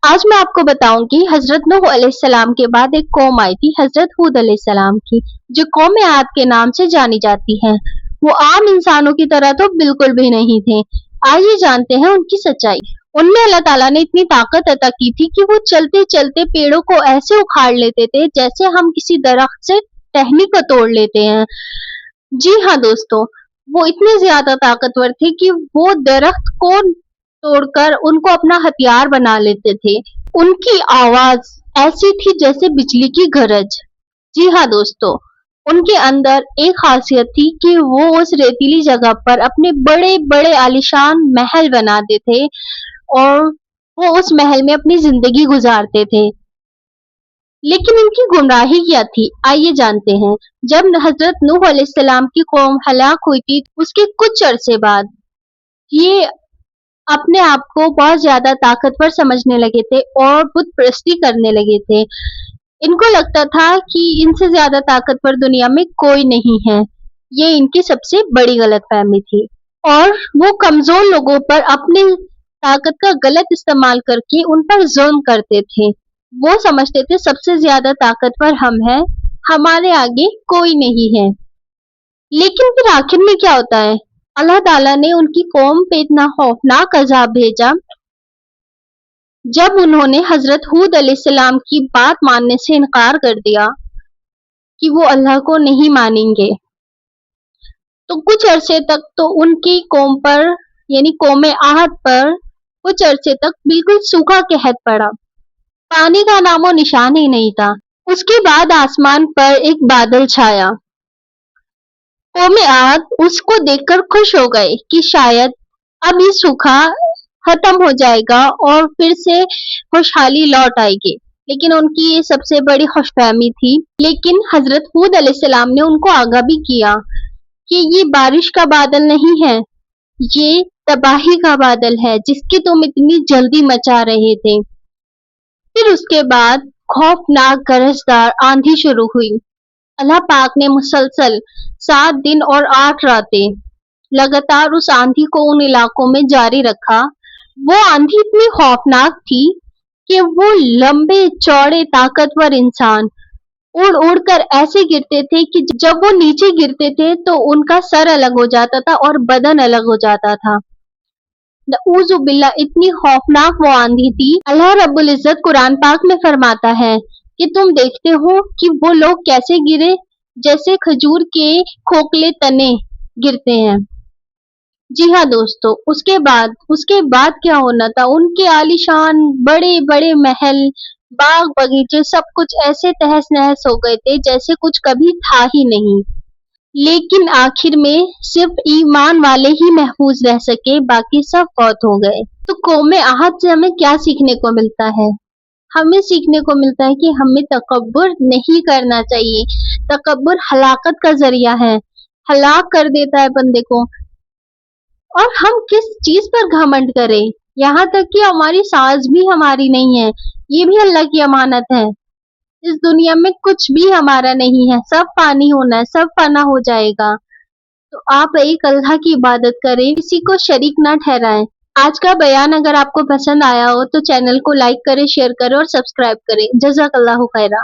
आज मैं आपको बताऊंगी हजरत नूह अलैहिस्सलाम के बाद एक कौम आई थी हजरत हूद अलैहिस्सलाम की, जो कौम आद के नाम से जानी जाती है। वो आम इंसानों की तरह तो बिल्कुल भी नहीं थे। आइए जानते हैं उनकी सच्चाई। उनमें अल्लाह ताला ने इतनी ताकत अता की थी कि वो चलते चलते पेड़ों को ऐसे उखाड़ लेते थे जैसे हम किसी दरख्त से टहनी को तोड़ लेते हैं। जी हाँ दोस्तों, वो इतने ज्यादा ताकतवर थे कि वो दरख्त को तोड़कर उनको अपना हथियार बना लेते थे। उनकी आवाज ऐसी थी जैसे बिजली की गरज। जी हाँ दोस्तों, उनके अंदर एक खासियत थी कि वो उस रेतीली जगह पर अपने बड़े बड़े आलीशान महल बनाते थे और वो उस महल में अपनी जिंदगी गुजारते थे। लेकिन इनकी गुमराही क्या थी, आइए जानते हैं। जब हजरत नूह अलैहिस्सलाम की कौम हलाक हुई थी, उसके कुछ अरसे बाद ये अपने आप को बहुत ज्यादा ताकतवर समझने लगे थे और बुत परस्ती करने लगे थे। इनको लगता था कि इनसे ज्यादा ताकतवर दुनिया में कोई नहीं है। ये इनकी सबसे बड़ी गलतफहमी थी और वो कमजोर लोगों पर अपनी ताकत का गलत इस्तेमाल करके उन पर जुल्म करते थे। वो समझते थे सबसे ज्यादा ताकतवर हम हैं, हमारे आगे कोई नहीं है। लेकिन फिर आखिर में क्या होता है? अल्लाह ताला ने उनकी कौम पे इतना खौफनाक अजाब भेजा जब उन्होंने हजरत हूद अलैहिस्सलाम की बात मानने से इनकार कर दिया कि वो अल्लाह को नहीं मानेंगे। तो कुछ अरसे तक तो उनकी कौम पर यानी कौम आहद पर कुछ अरसे तक बिल्कुल सूखा कहर पड़ा। पानी का नामो निशान ही नहीं था। उसके बाद आसमान पर एक बादल छाया। कौम आद उसको देखकर खुश हो गए कि शायद अब ये सूखा खत्म हो जाएगा और फिर से खुशहाली लौट आएगी। लेकिन उनकी ये सबसे बड़ी खुशफहमी थी। लेकिन हजरत हूद अलैहिस्सलाम ने उनको आगाह भी किया कि ये बारिश का बादल नहीं है, ये तबाही का बादल है जिसकी तुम इतनी जल्दी मचा रहे थे। फिर उसके बाद खौफनाक गरजदार आंधी शुरू हुई। अल्लाह पाक ने मुसलसल 7 दिन और 8 रातें लगातार उस आंधी को उन इलाकों में जारी रखा। वो आंधी इतनी खौफनाक थी कि वो लंबे चौड़े ताकतवर इंसान उड़ उड़ कर ऐसे गिरते थे कि जब वो नीचे गिरते थे तो उनका सर अलग हो जाता था और बदन अलग हो जाता था। नऊज़ु बिल्लाह, इतनी खौफनाक वो आंधी थी। अल्लाह रब्बुल इज्जत कुरान पाक में फरमाता है कि तुम देखते हो कि वो लोग कैसे गिरे जैसे खजूर के खोखले तने गिरते हैं। जी हाँ दोस्तों, उसके बाद क्या होना था? उनके आलीशान बड़े बड़े महल, बाग बगीचे सब कुछ ऐसे तहस नहस हो गए थे जैसे कुछ कभी था ही नहीं। लेकिन आखिर में सिर्फ ईमान वाले ही महफूज रह सके, बाकी सब फौत हो गए। तो कौम आहद से हमें क्या सीखने को मिलता है? हमें सीखने को मिलता है कि हमें तकब्बुर नहीं करना चाहिए। तकब्बुर हलाकत का जरिया है, हलाक कर देता है बंदे को। और हम किस चीज पर घमंड करें? यहाँ तक कि हमारी सांस भी हमारी नहीं है, ये भी अल्लाह की अमानत है। इस दुनिया में कुछ भी हमारा नहीं है, सब पानी होना है, सब फना हो जाएगा। तो आप एक अल्लाह की इबादत करें, किसी को शरीक ना ठहराएं। आज का बयान अगर आपको पसंद आया हो तो चैनल को लाइक करें, शेयर करें और सब्सक्राइब करें। जज़ाकल्लाहु खैरा।